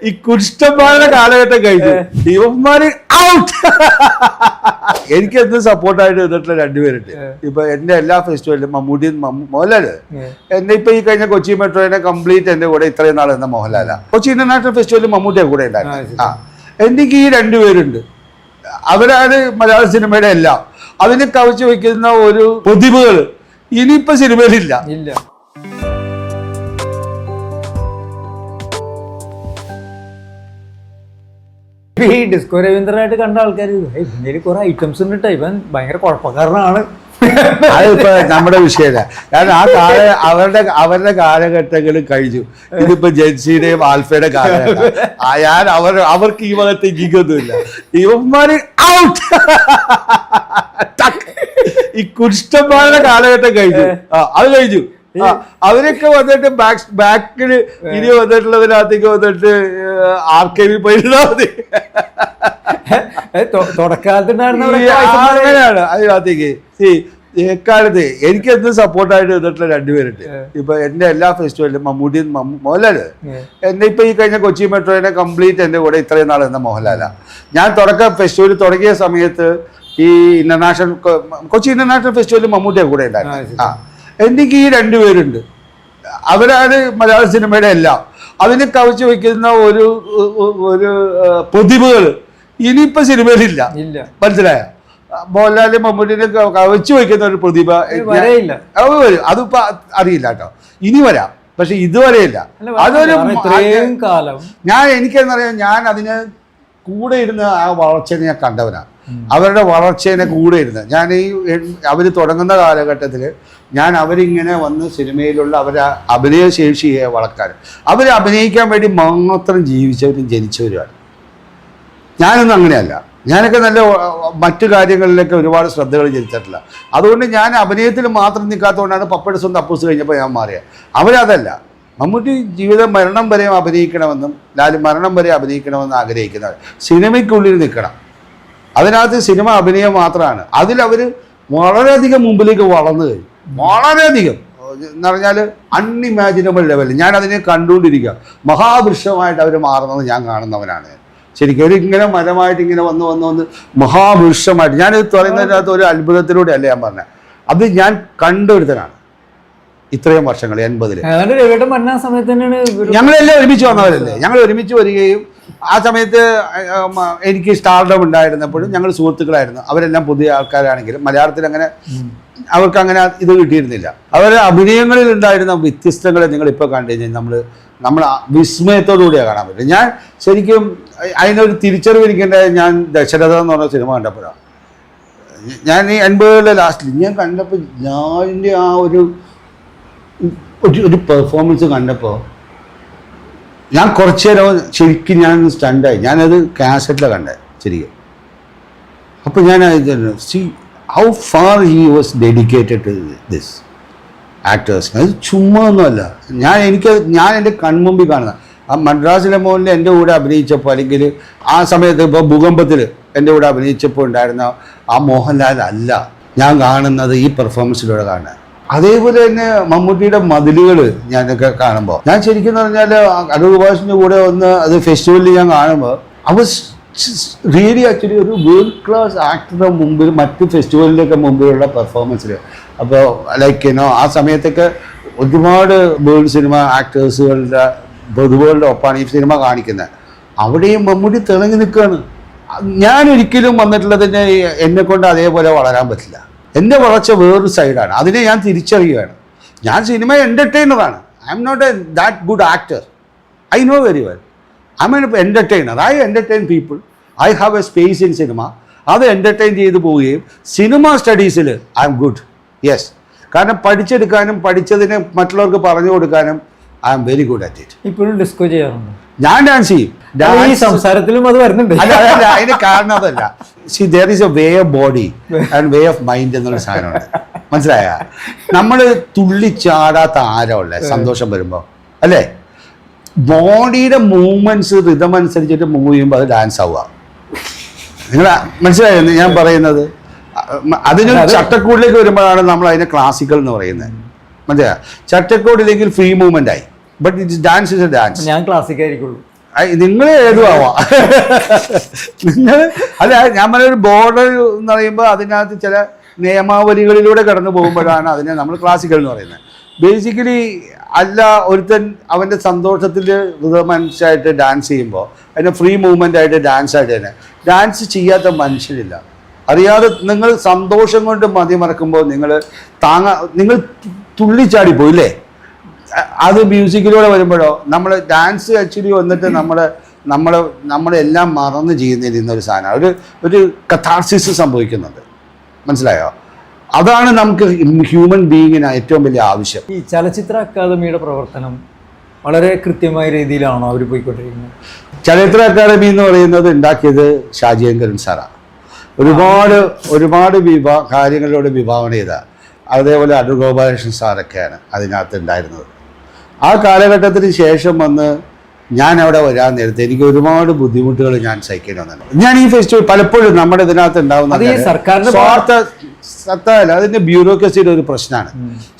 ഈ കുഷ്ടന്മാരുടെ കാലഘട്ടം കഴിഞ്ഞു. ഇവന്മാര് ഔട്ട്. എനിക്ക് എന്ത് സപ്പോർട്ടായിട്ട് നിന്നിട്ടുള്ള രണ്ടുപേരുണ്ട്. ഇപ്പൊ എന്റെ എല്ലാ ഫെസ്റ്റിവലിലും മമ്മൂട്ടി മോഹൻലാല് എന്നെ ഇപ്പൊ ഈ കഴിഞ്ഞ കൊച്ചി മെട്രോനെ കംപ്ലീറ്റ് എന്റെ കൂടെ ഇത്രയും നാൾ എന്ന മോഹൻലാല. കൊച്ചി ഇന്റർനാഷണൽ ഫെസ്റ്റിവലിൽ മമ്മൂട്ടിയെ കൂടെ ഉണ്ടായിരുന്നു. എനിക്ക് ഈ രണ്ടുപേരുണ്ട്. അവരാണ് മലയാള സിനിമയുടെ എല്ലാം. അതിനെ കവച്ചു വയ്ക്കുന്ന ഒരു പ്രതിഭകൾ ഇനിയിപ്പോ സിനിമയിലില്ല. ഈ ഡിസ്കോ രവീന്ദ്രനായിട്ട് കണ്ട ആൾക്കാർ ഇതിൽ കുറെ ഐറ്റംസ് ഉണ്ട്. ഇവൻ ഭയങ്കര കുഴപ്പക്കാരനാണ്. അതിപ്പോ നമ്മുടെ വിഷയമല്ല. കാരണം അവരുടെ കാലഘട്ടങ്ങൾ കഴിഞ്ഞു. ഇതിപ്പോ ജെൻസിയുടെയും ആൽഫയുടെ കാലഘട്ടം. അവർക്ക് ഈ വക തിങ്കിക്കൊന്നുമില്ല. ഇവന്മാര് ഔട്ട്. ഈ കുഷ്ടന്മാരുടെ കാലഘട്ടം കഴിഞ്ഞു. അത് കഴിഞ്ഞു. അവരൊക്കെ വന്നിട്ട് ബാക്കില് ഇനി വന്നിട്ടുള്ളതിനകത്തേക്ക് വന്നിട്ട് ആർക്കൈവിൽ പോയിരുന്നാ മതി. അങ്ങനെയാണ് അതിനകത്തേക്ക്. എക്കാലത്ത് എനിക്ക് എന്ത് സപ്പോർട്ടായിട്ട് നിന്നിട്ടുള്ള രണ്ടുപേരുണ്ട്. ഇപ്പൊ എന്റെ എല്ലാ ഫെസ്റ്റിവലിലും മമ്മൂട്ടി മോഹൻലാല് എന്നെ ഇപ്പൊ ഈ കഴിഞ്ഞ കൊച്ചി മെട്രോനെ കംപ്ലീറ്റ് എന്റെ കൂടെ ഇത്രയും നാൾ എന്ന മോഹൻലാല. ഞാൻ ഫെസ്റ്റിവൽ തുടങ്ങിയ സമയത്ത് ഈ കൊച്ചി ഇന്റർനാഷണൽ ഫെസ്റ്റിവലിൽ മമ്മൂട്ടിയെ കൂടെ ഉണ്ടായിരുന്നു. എനിക്ക് ഈ രണ്ടുപേരുണ്ട്. അവരാണ് മലയാള സിനിമയുടെ എല്ലാം. അതിനെ കവച്ചു വയ്ക്കുന്ന ഒരു പ്രതിഭകൾ ഇനിയിപ്പോ സിനിമയിലില്ല. മനസ്സിലായ? മോഹൻലാലും മമ്മൂട്ടിനെ കവച്ചു വയ്ക്കുന്ന ഒരു പ്രതിഭ അതിപ്പോ അറിയില്ല കേട്ടോ. ഇനി വരാം, പക്ഷെ ഇതുവരെയില്ല. അതൊരു എനിക്കെന്നറിയാം, ഞാൻ അതിന് കൂടെ ഇരുന്ന് ആ വളർച്ചയെ ഞാൻ കണ്ടവനാണ്. അവരുടെ വളർച്ചേനെ കൂടെ ഇരുന്ന് ഞാൻ അവർ തുടങ്ങുന്ന കാലഘട്ടത്തിൽ ഞാൻ അവരിങ്ങനെ വന്ന് സിനിമയിലുള്ള അവരെ അഭിനയശേഷിയെ വളർത്താൻ, അവർ അഭിനയിക്കാൻ വേണ്ടി മാത്രം ജീവിച്ചവരും ജനിച്ചവരുമാണ്. ഞാനൊന്നും അങ്ങനെയല്ല. ഞാനൊക്കെ നല്ല മറ്റു കാര്യങ്ങളിലൊക്കെ ഒരുപാട് ശ്രദ്ധകൾ ചെലുത്തിട്ടില്ല. അതുകൊണ്ട് ഞാൻ അഭിനയത്തിൽ മാത്രം നിൽക്കാത്തതുകൊണ്ടാണ് പപ്പയുടെ സ്വന്തം അപ്പൂസ് കഴിഞ്ഞപ്പോൾ ഞാൻ മാറിയത്. അവരതല്ല. മമ്മൂട്ടി ജീവിതം മരണം വരെ അഭിനയിക്കണമെന്നും ലാല് മരണം വരെ അഭിനയിക്കണമെന്ന് ആഗ്രഹിക്കുന്നവർ. സിനിമയ്ക്കുള്ളിൽ നിൽക്കണം. അതിനകത്ത് സിനിമ അഭിനയം മാത്രമാണ്. അതിലവർ വളരെയധികം മുമ്പിലേക്ക് വളർന്നു കഴിഞ്ഞു. വളരെയധികം എന്ന് പറഞ്ഞാൽ അൺഇമാജിനബിൾ ലെവലിൽ ഞാൻ അതിനെ കണ്ടുകൊണ്ടിരിക്കുക. മഹാവൃക്ഷമായിട്ട് അവർ മാറുന്നത് ഞാൻ കാണുന്നവനാണ്. ശരിക്കും ഒരു ഇങ്ങനെ മരമായിട്ട് ഇങ്ങനെ വന്ന് മഹാവൃക്ഷമായിട്ട്. ഞാനിത് പറയുന്നതിനകത്ത് ഒരു അത്ഭുതത്തിലൂടെ അല്ല ഞാൻ പറഞ്ഞത്. അത് ഞാൻ കണ്ടെടുത്തനാണ് ഇത്രയും വർഷങ്ങൾ. 80-ല് ഞങ്ങളെല്ലാം ഒരുമിച്ച് വന്നവരല്ലേ. ഞങ്ങൾ ഒരുമിച്ച് വരികയും ആ സമയത്ത് എനിക്ക് സ്റ്റാർഡം ഉണ്ടായിരുന്നപ്പോഴും ഞങ്ങൾ സുഹൃത്തുക്കളായിരുന്നു. അവരെല്ലാം പുതിയ ആൾക്കാരാണെങ്കിലും മലയാളത്തിൽ അങ്ങനെ അവർക്ക് അങ്ങനെ ഇത് കിട്ടിയിരുന്നില്ല. അവരുടെ അഭിനയങ്ങളിൽ ഉണ്ടായിരുന്ന വ്യത്യസ്തങ്ങളെ നിങ്ങളിപ്പോൾ കണ്ടു കഴിഞ്ഞാൽ നമ്മൾ വിസ്മയത്തോടുകൂടിയാണ് കാണാൻ പറ്റും. ഞാൻ ശരിക്കും അതിനൊരു തിരിച്ചറിവ് ഇരിക്കേണ്ട ഞാൻ ദശരഥ എന്ന് പറഞ്ഞ സിനിമ കണ്ടപ്പോഴാണ്. ഞാൻ ഈ 80-കളുടെ ലാസ്റ്റിൽ ഞാൻ കണ്ടപ്പോൾ ഞാനിൻ്റെ ആ ഒരു പെർഫോമൻസ് കണ്ടപ്പോൾ ഞാൻ കുറച്ചു നേരം ശരിക്കും ഞാൻ സ്റ്റണ്ടായി. ഞാനത് കാസറ്റിലാണ് കണ്ടത് ശരിക്കും. അപ്പോൾ ഞാൻ see how far he was dedicated to this actors. അത് ചുമ്മാ ഒന്നുമല്ല. ഞാൻ എൻ്റെ കൺമുമ്പിൽ കാണുന്ന ആ മദ്രാസിലെ മോഹനിൽ എൻ്റെ കൂടെ അഭിനയിച്ചപ്പോൾ, അല്ലെങ്കിൽ ആ സമയത്ത് ഇപ്പോൾ ഭൂകമ്പത്തിൽ എൻ്റെ കൂടെ അഭിനയിച്ചപ്പോൾ ഉണ്ടായിരുന്ന ആ മോഹൻലാൽ അല്ല ഞാൻ കാണുന്നത് ഈ പെർഫോമൻസിലൂടെ കാണുന്നത്. അതേപോലെ തന്നെ മമ്മൂട്ടിയുടെ മതിലുകൾ ഞാനൊക്കെ കാണുമ്പോൾ ഞാൻ ശരിക്കും പറഞ്ഞാൽ അടൂർ ഭാഷൻ്റെ കൂടെ വന്ന് അത് ഫെസ്റ്റിവലിൽ ഞാൻ കാണുമ്പോൾ റിയലി ആക്ച്വലി ഒരു വേൾഡ് ക്ലാസ് ആക്ടറുടെ മുമ്പിൽ മറ്റ് ഫെസ്റ്റിവലിൻ്റെയൊക്കെ മുമ്പിലുള്ള പെർഫോമൻസിൽ. അപ്പോൾ ലൈക്ക് ആ സമയത്തൊക്കെ ഒരുപാട് വേൾഡ് സിനിമ ആക്ടേഴ്സുകളുടെ പ്രതിഭകളുടെ ഒപ്പമാണ് ഈ സിനിമ കാണിക്കുന്നത്. അവിടെയും മമ്മൂട്ടി തിളങ്ങി നിൽക്കുകയാണ്. ഞാൻ ഒരിക്കലും വന്നിട്ടുള്ളതിനെ എന്നെക്കൊണ്ട് അതേപോലെ വളരാൻ പറ്റില്ല. എൻ്റെ വളർച്ച വേറൊരു സൈഡാണ്. അതിനെ ഞാൻ തിരിച്ചറിയുകയാണ്. ഞാൻ സിനിമ എൻ്റർടൈനറാണ്. I am not a that good actor. I know very well. I am an entertainer. I entertain people. I have a space in cinema. അത് എൻ്റർടൈൻ ചെയ്ത് പോവുകയും സിനിമ സ്റ്റഡീസിൽ ഐ എം ഗുഡ്. യെസ്. കാരണം പഠിച്ചെടുക്കാനും പഠിച്ചതിനെ മറ്റുള്ളവർക്ക് പറഞ്ഞു കൊടുക്കാനും I am very good at it. ഇപ്പോഴും ഡിസ്കോ ചെയ്യാറുണ്ട്. ഞാൻ ഡാൻസ് ചെയ്യും. സംസാരത്തിലും അത് വരുന്നുണ്ട്. അതിന് കാരണം അതല്ല. C there is a way of body and way of mind എന്നുള്ള സാധനമുണ്ട്. മനസ്സിലായ? നമ്മൾ തുള്ളിച്ചാടാത്ത ആരമുള്ള സന്തോഷം വരുമ്പോൾ അല്ലേ? ബോഡിയുടെ മൂവ്മെന്റ്സ് റിതം അനുസരിച്ചിട്ട് മൂവ് ചെയ്യുമ്പോൾ അത് ഡാൻസ് ആവുക. നിങ്ങൾ മനസ്സിലായെന്ന് ഞാൻ പറയുന്നത്? അതിനൊരു ചട്ടക്കൂടിലേക്ക് വരുമ്പോഴാണ് നമ്മൾ അതിനെ ക്ലാസിക്കൽ എന്ന് പറയുന്നത്. മനസ്സിലായ? ചട്ടക്കൂടില്ലെങ്കിൽ ഫ്രീ മൂവ്മെന്റ് ആയി. But it's dance is A dance. ഞാൻ ക്ലാസിക് ആയിരിക്കുള്ളൂ. നിങ്ങൾ ഏതും ആവാം. നിങ്ങൾ അല്ല, ഞാൻ പറഞ്ഞൊരു ബോർഡർ എന്ന് പറയുമ്പോൾ അതിനകത്ത് ചില നിയമാവലികളിലൂടെ കടന്നു പോകുമ്പോഴാണ് അതിനെ നമ്മൾ ക്ലാസിക്കൽ എന്ന് പറയുന്നത്. ബേസിക്കലി അല്ല, ഒരുത്തൻ അവൻ്റെ സന്തോഷത്തിൽ മനസ്സായിട്ട് ഡാൻസ് ചെയ്യുമ്പോൾ അതിനെ ഫ്രീ മൂവ്മെൻ്റ് ആയിട്ട് ഡാൻസ് ആയിട്ട് തന്നെ ഡാൻസ് ചെയ്യാത്ത മനുഷ്യരില്ല. അറിയാതെ നിങ്ങൾ സന്തോഷം കൊണ്ട് മതിമറക്കുമ്പോൾ നിങ്ങൾ തുള്ളിച്ചാടിപ്പോയില്ലേ. അത് മ്യൂസിക്കിലൂടെ വരുമ്പോഴോ നമ്മൾ ഡാൻസ് ആക്ച്വലി വന്നിട്ട് നമ്മളെല്ലാം മറന്ന് ചെയ്യുന്നതിൽ ഒരു സാധനം, ഒരു കഥാർസിസ് സംഭവിക്കുന്നുണ്ട്. മനസ്സിലായോ? അതാണ് നമുക്ക് ഹ്യൂമൻ ബീയിങ്ങിന് ഏറ്റവും വലിയ ആവശ്യം. ഈ ചലച്ചിത്ര അക്കാദമിയുടെ പ്രവർത്തനം വളരെ കൃത്യമായ രീതിയിലാണോ അവർ പോയിക്കൊണ്ടിരിക്കുന്നത്? ചലച്ചിത്ര അക്കാദമി എന്ന് പറയുന്നത് ഉണ്ടാക്കിയത് ഷാജിയങ്കരൻ സാറാണ്. ഒരുപാട് കാര്യങ്ങളിലൂടെ വിഭാവന ചെയ്ത, അതേപോലെ അടൂർ ഗോപാലകൃഷ്ണൻ സാറൊക്കെയാണ് അതിനകത്ത് ഉണ്ടായിരുന്നത്. ആ കാലഘട്ടത്തിന് ശേഷം വന്ന് ഞാൻ അവിടെ വരാൻ നേരത്തെ എനിക്ക് ഒരുപാട് ബുദ്ധിമുട്ടുകൾ ഞാൻ സഹിക്കേണ്ടി വന്നിട്ടുണ്ട്. ഞാൻ ഈ ഫെസ്റ്റിവൽ പലപ്പോഴും നമ്മുടെ ഇതിനകത്ത് ഉണ്ടാവുന്ന സത്തല്ല, അതിൻ്റെ ബ്യൂറോക്രസിയുടെ ഒരു പ്രശ്നമാണ്.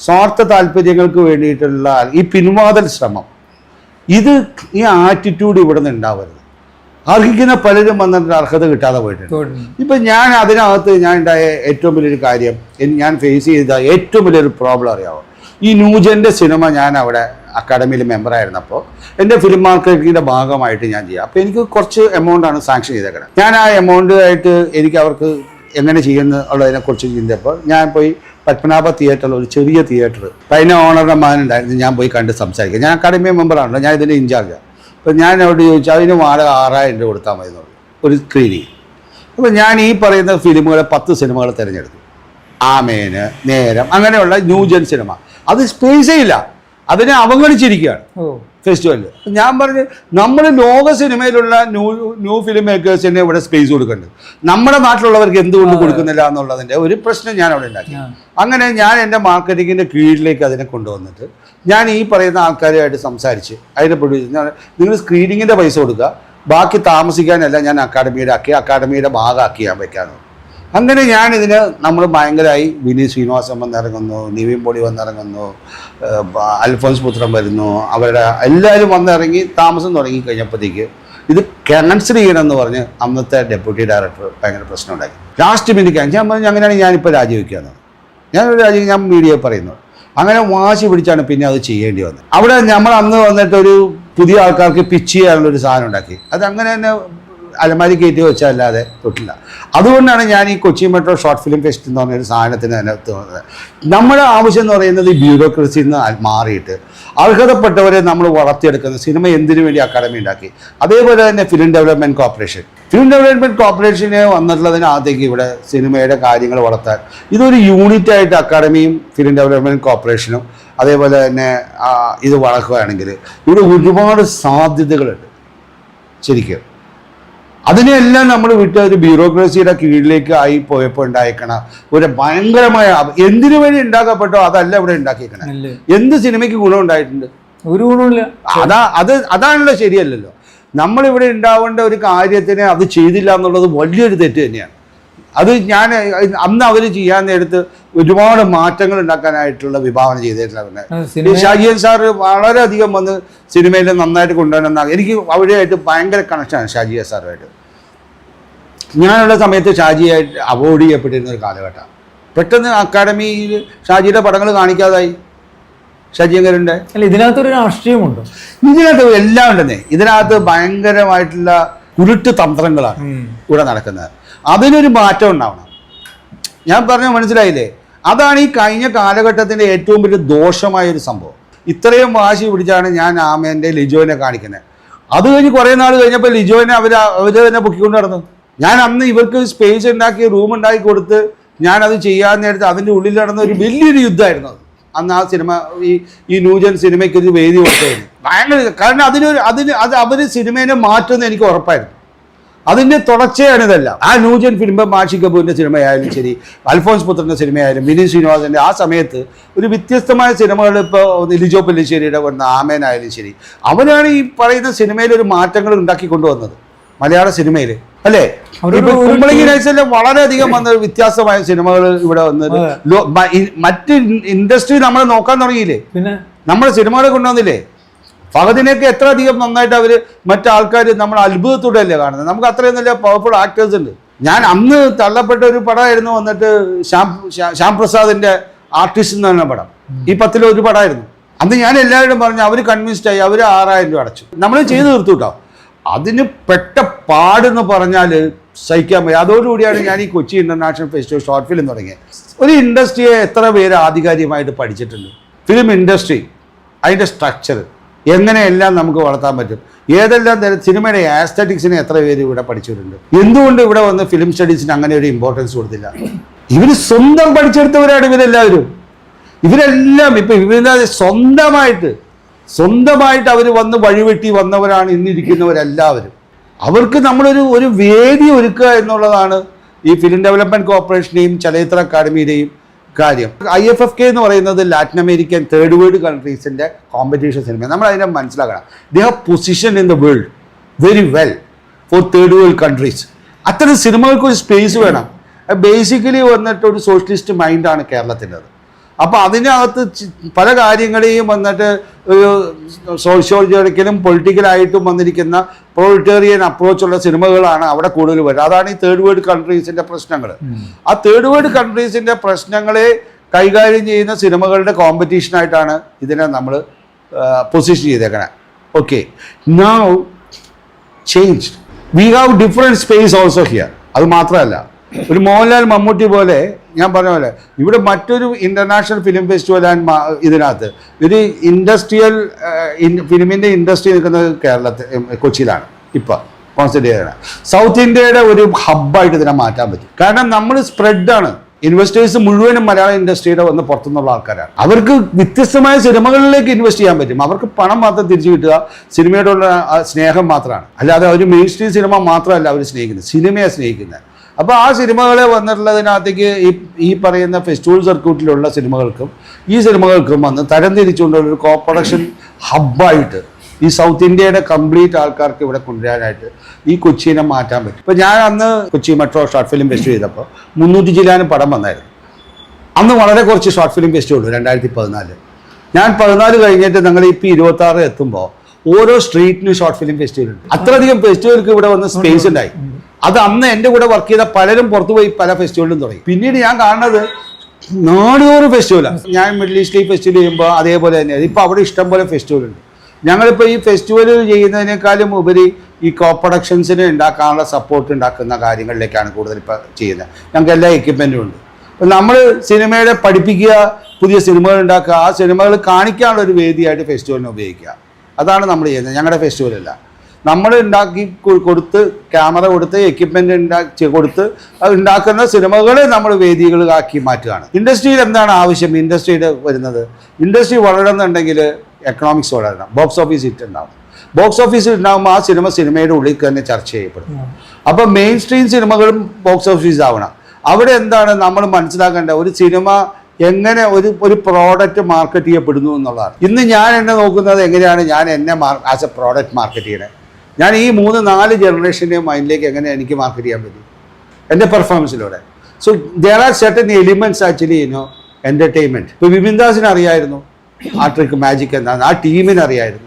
സ്വാർത്ഥ താല്പര്യങ്ങൾക്ക് വേണ്ടിയിട്ടുള്ള ഈ പിൻവാതൽ ശ്രമം, ഈ ആറ്റിറ്റ്യൂഡ് ഇവിടെ നിന്ന് ഉണ്ടാവരുത്. അർഹിക്കുന്ന പലരും വന്നിട്ട് അർഹത കിട്ടാതെ പോയിട്ടുണ്ട്. ഇപ്പം ഞാൻ അതിനകത്ത് ഞാൻ ഉണ്ടായ ഏറ്റവും വലിയൊരു കാര്യം, ഞാൻ ഫേസ് ചെയ്ത ഏറ്റവും വലിയൊരു പ്രോബ്ലം അറിയാമോ? ഈ ന്യൂജൻ്റെ സിനിമ ഞാൻ അവിടെ അക്കാഡമിയിൽ മെമ്പറായിരുന്നപ്പോൾ എൻ്റെ ഫിലിം മാർക്കറ്റിങ്ങിൻ്റെ ഭാഗമായിട്ട് ഞാൻ ചെയ്യാം. അപ്പോൾ എനിക്ക് കുറച്ച് എമൗണ്ടാണ് സാങ്ഷൻ ചെയ്തേക്കണം. ഞാൻ ആ എമൗണ്ട് ആയിട്ട് എനിക്ക് അവർക്ക് എങ്ങനെ ചെയ്യുന്നുള്ളതിനെക്കുറിച്ച് ചിന്തപ്പോൾ ഞാൻ പോയി പത്മനാഭ തിയേറ്ററിൽ ഒരു ചെറിയ തിയേറ്റർ, അപ്പം അതിൻ്റെ ഓണറുടെ മകനുണ്ടായിരുന്നു, ഞാൻ പോയി കണ്ട് സംസാരിക്കുക. ഞാൻ അക്കാഡമി മെമ്പറാണല്ലോ, ഞാൻ ഇതിൻ്റെ ഇൻചാർജാണ്. അപ്പോൾ ഞാൻ അവിടെ ചോദിച്ചു, അതിന് വാടക 6000 രൂപ കൊടുത്താൽ മതി എന്നുള്ളൂ ഒരു സ്ക്രീനിങ്. അപ്പോൾ ഞാൻ ഈ പറയുന്ന ഫിലിമുകളെ 10 സിനിമകൾ തിരഞ്ഞെടുത്തു. ആമേന്, നേരം, അങ്ങനെയുള്ള ന്യൂജൻ സിനിമ. അത് സ്പേസേ ഇല്ല, അതിനെ അവഗണിച്ചിരിക്കുകയാണ് ഫെസ്റ്റിവലിൽ. ഞാൻ പറഞ്ഞു, നമ്മൾ ലോക സിനിമയിലുള്ള ന്യൂ ഫിലിം മേക്കേഴ്സിനെ ഇവിടെ സ്പേസ് കൊടുക്കുന്നുണ്ട്, നമ്മുടെ നാട്ടിലുള്ളവർക്ക് എന്തുകൊണ്ട് കൊടുക്കുന്നില്ല എന്നുള്ളതിൻ്റെ ഒരു പ്രശ്നം ഞാൻ അവിടെ ഉണ്ടാക്കി. അങ്ങനെ ഞാൻ എൻ്റെ മാർക്കറ്റിങ്ങിൻ്റെ കീഴിലേക്ക് അതിനെ കൊണ്ടുവന്നിട്ട് ഞാൻ ഈ പറയുന്ന ആൾക്കാരുമായിട്ട് സംസാരിച്ച് അതിനെ പ്രൊഡ്യൂസ്, നിങ്ങൾ സ്ക്രീനിങ്ങിൻ്റെ പൈസ കൊടുക്കുക, ബാക്കി താമസിക്കാനല്ല ഞാൻ അക്കാഡമിയുടെ ഭാഗമാക്കി ഞാൻ വെക്കാമെന്ന്. അങ്ങനെ ഞാനിതിന് നമ്മൾ ഭയങ്കരമായി വിനീത് ശ്രീനിവാസൻ വന്നിറങ്ങുന്നു, നിവിൻ പോളി വന്നിറങ്ങുന്നു, അൽഫോൻസ് പുത്രൻ വരുന്നു, അവരുടെ എല്ലാവരും വന്നിറങ്ങി താമസം തുടങ്ങി കഴിഞ്ഞപ്പോഴത്തേക്ക് ഇത് ക്യാൻസൽ ചെയ്യണമെന്ന് പറഞ്ഞ് അന്നത്തെ ഡെപ്യൂട്ടി ഡയറക്ടർ ഭയങ്കര പ്രശ്നം ഉണ്ടാക്കി. ലാസ്റ്റ് മിനിറ്റ് ഞാൻ പറഞ്ഞു, അങ്ങനെയാണെങ്കിൽ ഞാനിപ്പോൾ രാജിവെക്കുകയെന്ന്. ഞാൻ മീഡിയ പറയുന്നു. അങ്ങനെ വാശി പിടിച്ചാണ് പിന്നെ അത് ചെയ്യേണ്ടി വന്നത്. അവിടെ നമ്മൾ അന്ന് വന്നിട്ടൊരു പുതിയ ആൾക്കാർക്ക് പിച്ച് ചെയ്യാനുള്ളൊരു സാധനം ഉണ്ടാക്കി. അത് അങ്ങനെ തന്നെ അലമാരി കയറ്റി വെച്ചല്ലാതെ തൊട്ടില്ല. അതുകൊണ്ടാണ് ഞാൻ ഈ Kochi metro short film fest എന്ന് പറഞ്ഞൊരു സാധനത്തിന് തന്നെ തോന്നുന്നത്. നമ്മുടെ ആവശ്യം എന്ന് പറയുന്നത് ഈ ബ്യൂറോക്രസിയിൽ നിന്ന് മാറിയിട്ട് അർഹതപ്പെട്ടവരെ നമ്മൾ വളർത്തിയെടുക്കുന്ന സിനിമ എന്തിനു വേണ്ടി അക്കാദമി ഉണ്ടാക്കി. അതേപോലെ തന്നെ ഫിലിം ഡെവലപ്മെൻറ്റ് കോർപ്പറേഷന് വന്നിട്ടുള്ളതിനകത്തേക്ക് ഇവിടെ സിനിമയുടെ കാര്യങ്ങൾ വളർത്താൻ ഇതൊരു യൂണിറ്റായിട്ട് അക്കാദമിയും ഫിലിം ഡെവലപ്മെൻറ്റ് കോർപ്പറേഷനും അതേപോലെ തന്നെ ഇത് വളർത്തുകയാണെങ്കിൽ ഇവിടെ ഒരുപാട് സാധ്യതകളുണ്ട് ശരിക്കും. അതിനെല്ലാം നമ്മൾ വിട്ട് ഒരു ബ്യൂറോക്രസിയുടെ കീഴിലേക്ക് ആയി പോയപ്പോൾ ഉണ്ടായേക്കണ ഒരു ഭയങ്കരമായ എന്തിനു വേണ്ടി ഉണ്ടാക്കപ്പെട്ടോ അതല്ല ഇവിടെ ഉണ്ടാക്കിയേക്കണേ. എന്ത് സിനിമയ്ക്ക് ഗുണം ഉണ്ടായിട്ടുണ്ട്? ഒരു ഗുണമില്ല. അതാണല്ലോ ശരിയല്ലല്ലോ. നമ്മളിവിടെ ഉണ്ടാവേണ്ട ഒരു കാര്യത്തിന് അത് ചെയ്തില്ല എന്നുള്ളത് വലിയൊരു തെറ്റ് തന്നെയാണ്. അത് ഞാൻ അന്ന് അവർ ചെയ്യാൻ നേരത്ത് ഒരുപാട് മാറ്റങ്ങൾ ഉണ്ടാക്കാനായിട്ടുള്ള വിഭാവന ചെയ്തിട്ടുള്ള ഷാജിയൻ സാർ വളരെയധികം വന്ന് സിനിമയിൽ നന്നായിട്ട് കൊണ്ടുവരുന്ന എനിക്ക് അവിടെയായിട്ട് ഭയങ്കര കണക്ഷനാണ് ഷാജിയ സാറുമായിട്ട്. ഞാനുള്ള സമയത്ത് ഷാജിയായിട്ട് അവോയ്ഡ് ചെയ്യപ്പെട്ടിരുന്ന ഒരു കാലഘട്ടം. പെട്ടെന്ന് അക്കാഡമിയിൽ ഷാജിയുടെ പടങ്ങൾ കാണിക്കാതായി. ഷാജിയങ്കരൻ്റെ അല്ല, ഇതിനകത്തൊരു രാഷ്ട്രീയമുണ്ട്. ഇതിനകത്ത് എല്ലാം ഉണ്ടെന്നേ. ഇതിനകത്ത് ഭയങ്കരമായിട്ടുള്ള ഉരുട്ട് തന്ത്രങ്ങളാണ് ഇവിടെ നടക്കുന്നത്. അതിനൊരു മാറ്റം ഉണ്ടാവണം. ഞാൻ പറഞ്ഞ മനസ്സിലായില്ലേ? അതാണ് ഈ കഴിഞ്ഞ കാലഘട്ടത്തിൻ്റെ ഏറ്റവും വലിയ ദോഷമായൊരു സംഭവം. ഇത്രയും വാശി പിടിച്ചാണ് ഞാൻ ആമേൻ്റെ ലിജോനെ കാണിക്കുന്നത്. അത് കഴിഞ്ഞ് കുറേ നാൾ കഴിഞ്ഞപ്പോൾ ലിജോനെ അവർ തന്നെ പൊക്കിക്കൊണ്ട് നടന്നു. ഞാൻ അന്ന് ഇവർക്ക് സ്പേസ് ഉണ്ടാക്കി റൂം ഉണ്ടാക്കി കൊടുത്ത് ഞാനത് ചെയ്യാൻ നേരത്തെ അതിൻ്റെ ഉള്ളിൽ നടന്ന ഒരു വലിയൊരു യുദ്ധമായിരുന്നു അത്. അന്ന് ആ സിനിമ ഈ ന്യൂജൻ സിനിമയ്ക്ക് ഒരു വേദി കൊടുത്തതിന് ഭയങ്കര, കാരണം അവർ സിനിമേനെ മാറ്റുമെന്ന് എനിക്ക് ഉറപ്പായിരുന്നു. അതിൻ്റെ തുടർച്ചയാണ് ഇതെല്ലാം. ആ ന്യൂജൻ ഫിലിം മാഷി കപൂറിൻ്റെ സിനിമയായാലും ശരി, അൽഫോൻസ് പുത്രൻ്റെ സിനിമയായാലും, വിനീത് ശ്രീനിവാസൻ്റെ ആ സമയത്ത് ഒരു വ്യത്യസ്തമായ സിനിമകൾ, ഇപ്പോൾ ലിജോ പെല്ലിശ്ശേരിയുടെ വന്ന ആമേനായാലും ശരി, അവനാണ് ഈ പറയുന്ന സിനിമയിൽ ഒരു മാറ്റങ്ങൾ ഉണ്ടാക്കി കൊണ്ടുവന്നത് മലയാള സിനിമയിൽ, അല്ലേ? കുമ്പളങ്ങി നൈറ്റ്സിലെ വളരെയധികം വന്ന വ്യത്യസ്തമായ സിനിമകൾ ഇവിടെ വന്നത്. മറ്റ് ഇൻഡസ്ട്രി നമ്മൾ നോക്കാൻ തുടങ്ങിയില്ലേ? പിന്നെ നമ്മുടെ സിനിമകളെ കൊണ്ടുവന്നില്ലേ? ഫഹദിനെയൊക്കെ എത്ര അധികം നന്നായിട്ട് അവർ മറ്റാൾക്കാർ നമ്മൾ അത്ഭുതത്തോടെയല്ലേ കാണുന്നത്. നമുക്ക് അത്രയും നല്ല പവർഫുൾ ആക്ടേഴ്സ് ഉണ്ട്. ഞാൻ അന്ന് തള്ളപ്പെട്ട ഒരു പടമായിരുന്നു വന്നിട്ട് ശ്യാം പ്രസാദിന്റെ ആർട്ടിസ്റ്റ് എന്ന് പറഞ്ഞ പടം. ഈ 10 ഒരു പടമായിരുന്നു. അന്ന് ഞാൻ എല്ലാവരും പറഞ്ഞു, അവർ കൺവിൻസ്ഡ് ആയി, അവർ 6000 രൂപ അടച്ചു. നമ്മൾ ചെയ്ത് തീർത്തു കേട്ടോ. അതിന് പെട്ട പാടെന്ന് പറഞ്ഞാൽ സഹിക്കാൻ പറ്റും. അതോടുകൂടിയാണ് ഞാൻ ഈ Kochi international festival short film തുടങ്ങിയത്. ഒരു ഇൻഡസ്ട്രിയെ എത്ര പേര് ആധികാരികമായിട്ട് പഠിച്ചിട്ടുണ്ട്? ഫിലിം ഇൻഡസ്ട്രി, അതിൻ്റെ സ്ട്രക്ചർ, എങ്ങനെയെല്ലാം നമുക്ക് വളർത്താൻ പറ്റും, ഏതെല്ലാം തരം സിനിമയുടെ ആസ്തറ്റിക്സിനെ എത്ര പേര് ഇവിടെ പഠിച്ചിട്ടുണ്ട്. എന്തുകൊണ്ട് ഇവിടെ വന്ന് ഫിലിം സ്റ്റഡീസിന് അങ്ങനെ ഒരു ഇമ്പോർട്ടൻസ് കൊടുത്തില്ല? ഇവർ സ്വന്തം പഠിച്ചെടുത്തവരാണ് ഇവരെല്ലാവരും. ഇവരെല്ലാം ഇപ്പം ഇവരുടെ സ്വന്തമായിട്ട് അവർ വന്ന് വഴിവെട്ടി വന്നവരാണ് ഇന്നിരിക്കുന്നവരെല്ലാവരും. അവർക്ക് നമ്മളൊരു വേദി ഒരുക്കുക എന്നുള്ളതാണ് ഈ ഫിലിം ഡെവലപ്മെൻറ്റ് കോർപ്പറേഷൻ്റെയും ചലച്ചിത്ര അക്കാദമിയുടെയും കാര്യം. IFFK എന്ന് പറയുന്നത് ലാറ്റിൻ അമേരിക്കൻ തേർഡ് വേൾഡ് കൺട്രീസിൻ്റെ കോമ്പറ്റീഷൻ സിനിമ. നമ്മൾ അതിനെ മനസ്സിലാക്കണം. They have position in the world very well for third world countries. അത്തരം സിനിമകൾക്ക് ഒരു സ്പേസ് വേണം. ബേസിക്കലി വന്നിട്ട് ഒരു സോഷ്യലിസ്റ്റ് മൈൻഡാണ് കേരളത്തിൻ്റെത്. അപ്പോൾ അതിനകത്ത് പല കാര്യങ്ങളെയും വന്നിട്ട് ഒരു സോഷ്യോളജിക്കലും പൊളിറ്റിക്കലായിട്ടും വന്നിരിക്കുന്ന പ്രൊളിറ്റേറിയൻ അപ്രോച്ചുള്ള സിനിമകളാണ് അവിടെ കൂടുതൽ വരുന്നത്. അതാണ് ഈ തേർഡ് വേൾഡ് കൺട്രീസിൻ്റെ പ്രശ്നങ്ങൾ. ആ തേർഡ് വേൾഡ് കൺട്രീസിൻ്റെ പ്രശ്നങ്ങളെ കൈകാര്യം ചെയ്യുന്ന സിനിമകളുടെ കോമ്പറ്റീഷനായിട്ടാണ് ഇതിനെ നമ്മൾ പൊസിഷൻ ചെയ്തേക്കണേ. Okay, now change, we have different space also here. അത് മാത്രമല്ല, ഒരു മോഹൻലാൽ മമ്മൂട്ടി പോലെ ഞാൻ പറഞ്ഞ പോലെ ഇവിടെ മറ്റൊരു ഇന്റർനാഷണൽ ഫിലിം ഫെസ്റ്റിവൽ ഇതിനകത്ത് ഒരു ഇൻഡസ്ട്രിയൽ ഫിലിമിൻ്റെ ഇൻഡസ്ട്രി നിൽക്കുന്നത് കൊച്ചിയിലാണ് ഇപ്പോൾ കോൺസെൻട്രേറ്റ് ചെയ്യണം. സൗത്ത് ഇന്ത്യയുടെ ഒരു ഹബ്ബായിട്ട് ഇതിനെ മാറ്റാൻ പറ്റും. കാരണം നമ്മൾ സ്പ്രെഡാണ്. ഇൻവെസ്റ്റേഴ്സ് മുഴുവനും മലയാള ഇൻഡസ്ട്രിയുടെ വന്ന് പുറത്തുനിന്നുള്ള ആൾക്കാരാണ്. അവർക്ക് വ്യത്യസ്തമായ സിനിമകളിലേക്ക് ഇൻവെസ്റ്റ് ചെയ്യാൻ പറ്റും. അവർക്ക് പണം മാത്രം തിരിച്ചു കിട്ടുക, സിനിമയോടുള്ള സ്നേഹം മാത്രമാണ്. അല്ലാതെ ഒരു മെയിൻ സ്ട്രീം സിനിമ മാത്രമല്ല അവർ സ്നേഹിക്കുന്നത്, സിനിമയെ സ്നേഹിക്കുന്നത്. അപ്പോൾ ആ സിനിമകളെ വന്നിട്ടുള്ളതിനകത്തേക്ക് ഈ പറയുന്ന ഫെസ്റ്റിവൽ സർക്യൂട്ടിലുള്ള സിനിമകൾക്കും ഈ സിനിമകൾക്കും വന്ന് തരംതിരിച്ചുകൊണ്ടുള്ളൊരു കോ പ്രൊഡക്ഷൻ ഹബ്ബായിട്ട് ഈ സൗത്ത് ഇന്ത്യയുടെ കംപ്ലീറ്റ് ആൾക്കാർക്ക് ഇവിടെ കൊണ്ടുവരാനായിട്ട് ഈ കൊച്ചിനെ മാറ്റാൻ പറ്റും. ഇപ്പോൾ ഞാൻ അന്ന് Kochi metro short film festival ചെയ്തപ്പോൾ 300 ജില്ലാനും പടം വന്നായിരുന്നു. അന്ന് വളരെ കുറച്ച് ഷോർട്ട് ഫിലിം ഫെസ്റ്റിവൽ 2014. ഞാൻ 14 കഴിഞ്ഞിട്ട് ഞങ്ങൾ ഇപ്പോൾ 26 എത്തുമ്പോൾ ഓരോ സ്ട്രീറ്റിനും ഷോർട്ട് ഫിലിം ഫെസ്റ്റിവൽ ഉണ്ട്. അത്രയധികം ഫെസ്റ്റിവൽക്ക് ഇവിടെ വന്ന് സ്പേസ് ഉണ്ടായി. അത് അന്ന് എൻ്റെ കൂടെ വർക്ക് ചെയ്ത പലരും പുറത്തുപോയി പല ഫെസ്റ്റിവലിലും തുടങ്ങി. പിന്നീട് ഞാൻ കാണുന്നത് 400 ഫെസ്റ്റിവലാണ്. ഞാൻ മിഡിൽ ഈസ്റ്റിൽ ഫെസ്റ്റിവൽ ചെയ്യുമ്പോൾ അതേപോലെ തന്നെയാണ്. ഇപ്പോൾ അവിടെ ഇഷ്ടംപോലെ ഫെസ്റ്റിവലുണ്ട്. ഞങ്ങളിപ്പോൾ ഈ ഫെസ്റ്റിവൽ ചെയ്യുന്നതിനേക്കാളും ഉപരി ഈ കോ പ്രൊഡക്ഷൻസിന് ഉണ്ടാക്കാനുള്ള സപ്പോർട്ട് ഉണ്ടാക്കുന്ന കാര്യങ്ങളിലേക്കാണ് കൂടുതൽ ഇപ്പോൾ ചെയ്യുന്നത്. ഞങ്ങൾക്ക് എല്ലാ എക്യുപ്മെൻറ്റും ഉണ്ട്. അപ്പം നമ്മൾ സിനിമയുടെ പഠിപ്പിക്കുക, പുതിയ സിനിമകൾ ഉണ്ടാക്കുക, ആ സിനിമകൾ കാണിക്കാനുള്ള ഒരു വേദിയായിട്ട് ഫെസ്റ്റിവലിനെ ഉപയോഗിക്കുക. അതാണ് നമ്മൾ ചെയ്യുന്നത്. ഞങ്ങളുടെ ഫെസ്റ്റിവലല്ല, നമ്മൾ ഉണ്ടാക്കി കൊടുത്ത് ക്യാമറ കൊടുത്ത് എക്യുപ്മെൻ്റ് കൊടുത്ത് ഉണ്ടാക്കുന്ന സിനിമകളെ നമ്മൾ വേദികളാക്കി മാറ്റുകയാണ്. ഇൻഡസ്ട്രിയിൽ എന്താണ് ആവശ്യം? ഇൻഡസ്ട്രിയുടെ വരുന്നത്, ഇൻഡസ്ട്രി വളരണമെന്നുണ്ടെങ്കിൽ എക്കണോമിക്സ് വളരണം, ബോക്സ് ഓഫീസ് ഹിറ്റ് ഉണ്ടാവും. ബോക്സ് ഓഫീസ് ഉണ്ടാകുമ്പോൾ ആ സിനിമയുടെ ഉള്ളിൽ തന്നെ ചർച്ച ചെയ്യപ്പെടും. അപ്പോൾ മെയിൻ സ്ട്രീം സിനിമകളും ബോക്സ് ഓഫീസ് ആവണം. അവിടെ എന്താണ് നമ്മൾ മനസ്സിലാക്കേണ്ടത്? ഒരു സിനിമ എങ്ങനെ ഒരു പ്രോഡക്റ്റ് മാർക്കറ്റ് ചെയ്യപ്പെടുന്നു എന്നുള്ളതാണ്. ഇന്ന് ഞാൻ എന്നെ നോക്കുന്നത് എങ്ങനെയാണ് ഞാൻ എന്നെ ആസ് എ പ്രോഡക്റ്റ് മാർക്കറ്റ് ചെയ്യണേ. ഞാൻ ഈ 3-4 ജനറേഷൻ്റെയും മൈൻഡിലേക്ക് എങ്ങനെ എനിക്ക് മാർക്കറ്റ് ചെയ്യാൻ പറ്റും? എൻ്റെ പെർഫോമൻസിലൂടെ. So there are certain elements actually entertainment. ഇപ്പോൾ വിപിൻദാസിന് അറിയായിരുന്നു ആ ട്രിക്ക് മാജിക് എന്താണ്, ആ ടീമിന് അറിയായിരുന്നു.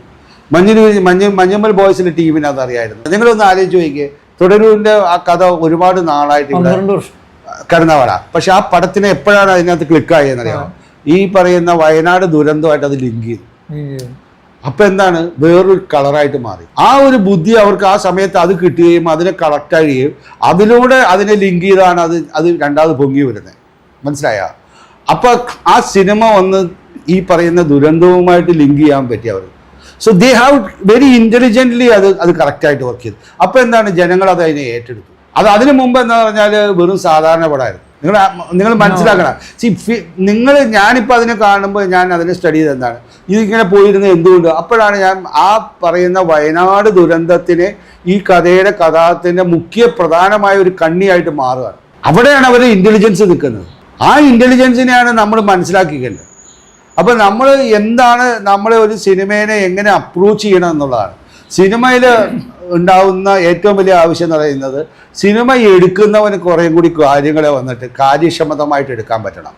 മഞ്ഞമ്മൽ ബോയ്സിൻ്റെ ടീമിന് അത് അറിയായിരുന്നു. നിങ്ങളൊന്ന് ആലോചിച്ച് നോക്കിയേ, തുടരൂരിൻ്റെ ആ കഥ ഒരുപാട് നാളായിട്ട് ഇവിടെ കിടന്ന പട. പക്ഷെ ആ പടത്തിന് എപ്പോഴാണ് അതിനകത്ത് ക്ലിക്കായെന്നറിയാമോ? ഈ പറയുന്ന വയനാട് ദുരന്തമായിട്ട് അത് ലിങ്ക് ചെയ്തു. അപ്പം എന്താണ്, വേറൊരു കളറായിട്ട് മാറി. ആ ഒരു ബുദ്ധി അവർക്ക് ആ സമയത്ത് അത് കിട്ടുകയും അതിനെ കളക്ട് ആകുകയും അതിലൂടെ അതിനെ ലിങ്ക് ചെയ്താണ് അത് രണ്ടാമത് പൊങ്ങി വരുന്നത്. മനസ്സിലായ? അപ്പം ആ സിനിമ വന്ന് ഈ പറയുന്ന ദുരന്തവുമായിട്ട് ലിങ്ക് ചെയ്യാൻ പറ്റി അവർ. So they have very intelligently അത് കറക്റ്റായിട്ട് വർക്ക് ചെയ്തു. അപ്പോൾ എന്താണ്, ജനങ്ങൾ അത് അതിനെ ഏറ്റെടുത്തു. അതിനു മുമ്പ് എന്താ പറഞ്ഞാൽ വെറും സാധാരണ പടമായിരുന്നു. നിങ്ങൾ മനസ്സിലാക്കണം. ഞാനിപ്പോൾ അതിനെ കാണുമ്പോൾ ഞാൻ അതിനെ സ്റ്റഡി ചെയ്ത് എന്താണ് ഇതിങ്ങനെ പോയിരുന്നത് എന്തുകൊണ്ട്? അപ്പോഴാണ് ഞാൻ ആ പറയുന്ന വയനാട് ദുരന്തത്തിനെ ഈ കഥയുടെ കഥാത്തിൻ്റെ പ്രധാനമായ ഒരു കണ്ണിയായിട്ട് മാറുകയാണ്. അവിടെയാണ് അവർ ഇൻ്റലിജൻസ് നിൽക്കുന്നത്. ആ ഇൻ്റലിജൻസിനെയാണ് നമ്മൾ മനസ്സിലാക്കിക്കേണ്ടത്. അപ്പോൾ നമ്മൾ എന്താണ്, നമ്മളെ ഒരു സിനിമേനെ എങ്ങനെ അപ്രോച്ച് ചെയ്യണം എന്നുള്ളതാണ്. സിനിമയിൽ ഉണ്ടാവുന്ന ഏറ്റവും വലിയ ആവശ്യം എന്ന് പറയുന്നത് സിനിമ എടുക്കുന്നവന് കുറേയും കൂടി കാര്യങ്ങളെ വന്നിട്ട് കാര്യക്ഷമതമായിട്ട് എടുക്കാൻ പറ്റണം.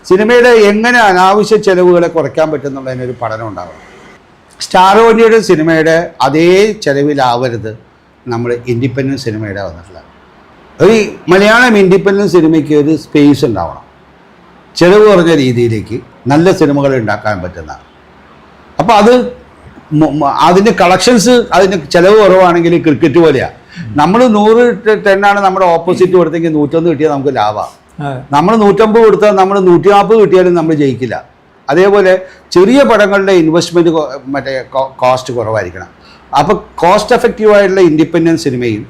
സിനിമയുടെ എങ്ങനെ അനാവശ്യ ചെലവുകളെ കുറയ്ക്കാൻ പറ്റുന്നുള്ളതിനൊരു പഠനം ഉണ്ടാവണം. സ്റ്റാർ ഓഡിയുടെ സിനിമയുടെ അതേ ചെലവിലാവരുത് നമ്മൾ ഇൻഡിപെൻഡൻറ്റ് സിനിമയുടെ വന്നിട്ടുള്ളത്. ഒരു മലയാളം ഇൻഡിപെൻഡൻറ്റ് സിനിമയ്ക്ക് ഒരു സ്പേസ് ഉണ്ടാവണം, ചിലവ് കുറഞ്ഞ രീതിയിലേക്ക് നല്ല സിനിമകൾ ഉണ്ടാക്കാൻ പറ്റുന്ന. അപ്പോൾ അത് അതിൻ്റെ കളക്ഷൻസ്, അതിന് ചിലവ് കുറവാണെങ്കിൽ ക്രിക്കറ്റ് പോലെയാണ്. നമ്മൾ 100 ടെന്നാണ് നമ്മുടെ ഓപ്പോസിറ്റ് കൊടുത്തെങ്കിൽ 101 കിട്ടിയാൽ നമുക്ക് ലാഭമാണ്. നമ്മൾ 150 കൊടുത്താൽ നമ്മൾ 140 കിട്ടിയാലും നമ്മൾ ജയിക്കില്ല. അതേപോലെ ചെറിയ പടങ്ങളുടെ ഇൻവെസ്റ്റ്മെൻറ്റ് മറ്റേ കോസ്റ്റ് കുറവായിരിക്കണം. അപ്പോൾ കോസ്റ്റ് എഫക്റ്റീവായിട്ടുള്ള ഇൻഡിപെൻഡൻറ്റ് സിനിമയും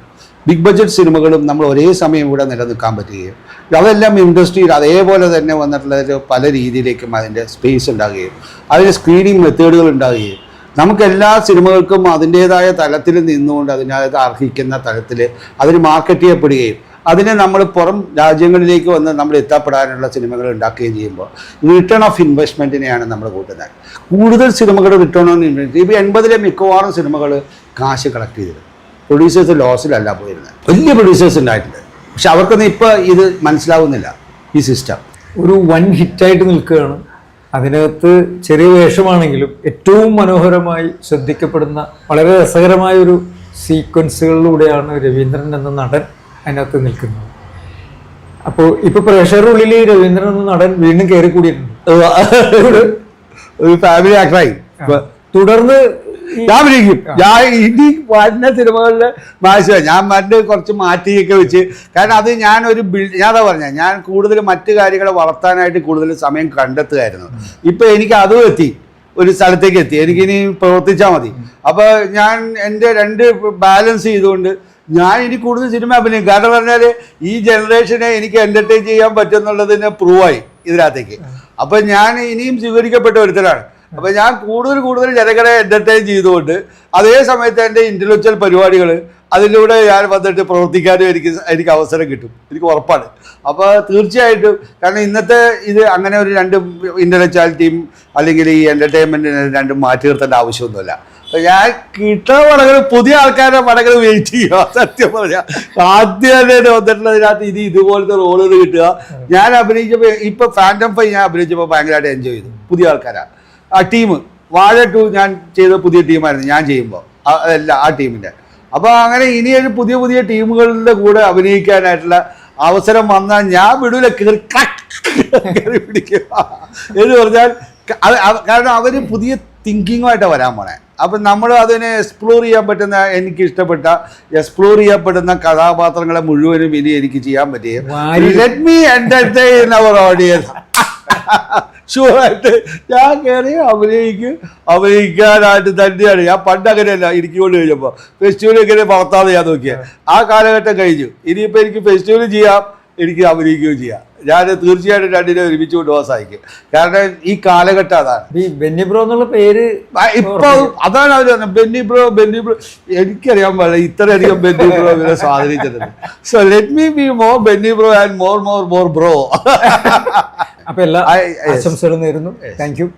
ബിഗ് ബഡ്ജറ്റ് സിനിമകളും നമ്മൾ ഒരേ സമയം ഇവിടെ നിലനിൽക്കാൻ പറ്റുകയും അതെല്ലാം ഇൻഡസ്ട്രിയിൽ അതേപോലെ തന്നെ വന്നിട്ടുള്ളതിൽ പല രീതിയിലേക്കും അതിൻ്റെ സ്പേസ് ഉണ്ടാകുകയും അതിന് സ്ക്രീനിങ് മെത്തേഡുകൾ ഉണ്ടാകുകയും നമുക്ക് എല്ലാ സിനിമകൾക്കും അതിൻ്റേതായ തലത്തിൽ നിന്നുകൊണ്ട് അതിനകത്ത് അർഹിക്കുന്ന തലത്തിൽ അതിന് മാർക്കറ്റ് ചെയ്യപ്പെടുകയും അതിനെ നമ്മൾ പുറം രാജ്യങ്ങളിലേക്ക് വന്ന് നമ്മൾ എത്തപ്പെടാനുള്ള സിനിമകൾ ഉണ്ടാക്കുകയും ചെയ്യുമ്പോൾ റിട്ടേൺ ഓഫ് ഇൻവെസ്റ്റ്മെൻറ്റിനെയാണ് നമ്മൾ കൂട്ടുന്നത്. കൂടുതൽ സിനിമകൾ റിട്ടേൺ ഓൺ ഇൻവെസ്റ്റ്മെൻറ്റ്. ഇപ്പോൾ 80-ലെ മിക്കവാറും സിനിമകൾ കാശ് കളക്ട് ചെയ്തിരുന്നു. പ്രൊഡ്യൂസേഴ്സ് ലോസിലല്ല പോയിരുന്നത്. വലിയ പ്രൊഡ്യൂസേഴ്സ് ഉണ്ടായിട്ടുണ്ട്. പക്ഷെ അവർക്കൊന്നും ഇപ്പോൾ ഇത് മനസ്സിലാവുന്നില്ല, ഈ സിസ്റ്റം. ഒരു വൺ ഹിറ്റായിട്ട് നിൽക്കുകയാണ്. അതിനകത്ത് ചെറിയ വേഷമാണെങ്കിലും ഏറ്റവും മനോഹരമായി ശ്രദ്ധിക്കപ്പെടുന്ന വളരെ രസകരമായ ഒരു സീക്വൻസുകളിലൂടെയാണ് രവീന്ദ്രൻ എന്ന നടൻ അതിനകത്ത് നിൽക്കുന്നത്. അപ്പോൾ ഇപ്പൊ പ്രേക്ഷകരുടെ ഉള്ളിൽ രവീന്ദ്രൻ എന്ന നടൻ വീണ്ടും കയറി കൂടിയിട്ടുണ്ട്. ഒരു ഫാമിലി ആക്ടറായി. തുടർന്ന് ഞാൻ വിളിക്കും. ഞാൻ ഇനി വരുന്ന സിനിമകളിൽ മാറ്റുക. ഞാൻ മറ്റ് കുറച്ച് മാറ്റിയൊക്കെ വെച്ച്, കാരണം അത് ഞാനൊരു ഞാനതാ പറഞ്ഞ ഞാൻ കൂടുതൽ മറ്റു കാര്യങ്ങളെ വളർത്താനായിട്ട് കൂടുതൽ സമയം കണ്ടെത്തുകയായിരുന്നു. ഇപ്പൊ എനിക്ക് അതും എത്തി, ഒരു സ്ഥലത്തേക്ക് എത്തി. എനിക്കിനി പ്രവർത്തിച്ചാൽ മതി. അപ്പോൾ ഞാൻ എൻ്റെ 2 ബാലൻസ് ചെയ്തുകൊണ്ട് ഞാൻ ഇനി കൂടുതൽ സിനിമ അഭിനയിക്കും. കാരണം പറഞ്ഞാൽ ഈ ജനറേഷനെ എനിക്ക് എൻ്റർടൈൻ ചെയ്യാൻ പറ്റുമെന്നുള്ളതിന് പ്രൂവായി ഇതിനകത്തേക്ക്. അപ്പം ഞാൻ ഇനിയും സ്വീകരിക്കപ്പെട്ട ഒരുത്തരാണ്. അപ്പം ഞാൻ കൂടുതൽ ജനങ്ങളെ എൻ്റർടൈൻ ചെയ്തുകൊണ്ട് അതേ സമയത്ത് എൻ്റെ ഇൻ്റലക്ച്വൽ പരിപാടികൾ അതിലൂടെ ഞാൻ വന്നിട്ട് പ്രവർത്തിക്കാനും എനിക്ക് അവസരം കിട്ടും, എനിക്ക് ഉറപ്പാണ്. അപ്പോൾ തീർച്ചയായിട്ടും, കാരണം ഇന്നത്തെ ഇത് അങ്ങനെ ഒരു 2 ഇൻ്റലക്ച്വാലിറ്റിയും അല്ലെങ്കിൽ ഈ എൻ്റർടൈൻമെൻറ്റിന് 2 മാറ്റി നിർത്തേണ്ട ആവശ്യമൊന്നുമില്ല. അപ്പം ഞാൻ കിട്ടുന്ന പടങ്ങൾ പുതിയ ആൾക്കാരുടെ പടങ്ങൾ വെയിറ്റ് ചെയ്യുക. സത്യം പറഞ്ഞാൽ ആദ്യം തന്നെ വന്നിട്ടുള്ളതിനകത്ത് ഇതുപോലത്തെ റോളുകൾ കിട്ടുക. ഞാൻ അഭിനയിച്ചപ്പോൾ ഇപ്പോൾ ഫാൻറ്റം 5 ഞാൻ അഭിനയിച്ചപ്പോൾ ഭയങ്കരമായിട്ട് എൻജോയ് ചെയ്തു. പുതിയ ആൾക്കാരാണ് ആ ടീം. വാഴ 2 ഞാൻ ചെയ്ത പുതിയ ടീമായിരുന്നു ഞാൻ ചെയ്യുമ്പോൾ, അതല്ല ആ ടീമിൻ്റെ. അപ്പോൾ അങ്ങനെ ഇനിയൊരു പുതിയ ടീമുകളുടെ കൂടെ അഭിനയിക്കാനായിട്ടുള്ള അവസരം വന്നാൽ ഞാൻ വിടൂല, കയറി പിടിക്കുക എന്ന് പറഞ്ഞാൽ. കാരണം അവർ പുതിയ തിങ്കിങ്ങുമായിട്ടാണ് വരാൻ പോണേ. അപ്പം നമ്മൾ അതിനെ എക്സ്പ്ലോർ ചെയ്യാൻ പറ്റുന്ന, എനിക്ക് ഇഷ്ടപ്പെട്ട എക്സ്പ്ലോർ ചെയ്യപ്പെടുന്ന കഥാപാത്രങ്ങളെ മുഴുവനും ഇനി എനിക്ക് ചെയ്യാൻ പറ്റിയ ലെറ്റ് മീ എന്റർടൈൻ അവർ ഓഡിയൻസ്. ഷുവറായിട്ട് ഞാൻ കയറി അഭിനയിക്കാനായിട്ട് തന്നെയാണ്. ഞാൻ പണ്ട് അങ്ങനെയല്ല ഇരിക്കൊണ്ട് കഴിഞ്ഞപ്പോൾ ഫെസ്റ്റിവൽ ഇങ്ങനെ വളർത്താതെ ഞാൻ നോക്കിയാൽ ആ കാലഘട്ടം കഴിഞ്ഞു. ഇനിയിപ്പോൾ എനിക്ക് ഫെസ്റ്റിവൽ ചെയ്യാം, എനിക്ക് അഭിനയിക്കുകയും ചെയ്യാം. ഞാൻ തീർച്ചയായിട്ടും 2നെ ഒരുമിച്ച് കൊണ്ടുപോകാൻ സാധിക്കും. കാരണം ഈ കാലഘട്ടം അതാണ്. ഈ ബെന്നി ബ്രോ എന്നുള്ള പേര് ഇപ്പൊ അതാണ് അവർ പറഞ്ഞത്. ബെന്നി ബ്രോ എനിക്കറിയാൻ പാടില്ല ഇത്രയധികം ബെന്നി ബ്രോ ഇവരെ സ്വാധീനിച്ചിട്ടുണ്ട്. So let me be more Benny bro and more bro. അപ്പൊ എല്ലാ ആശംസകളും നേരുന്നു. Thank you.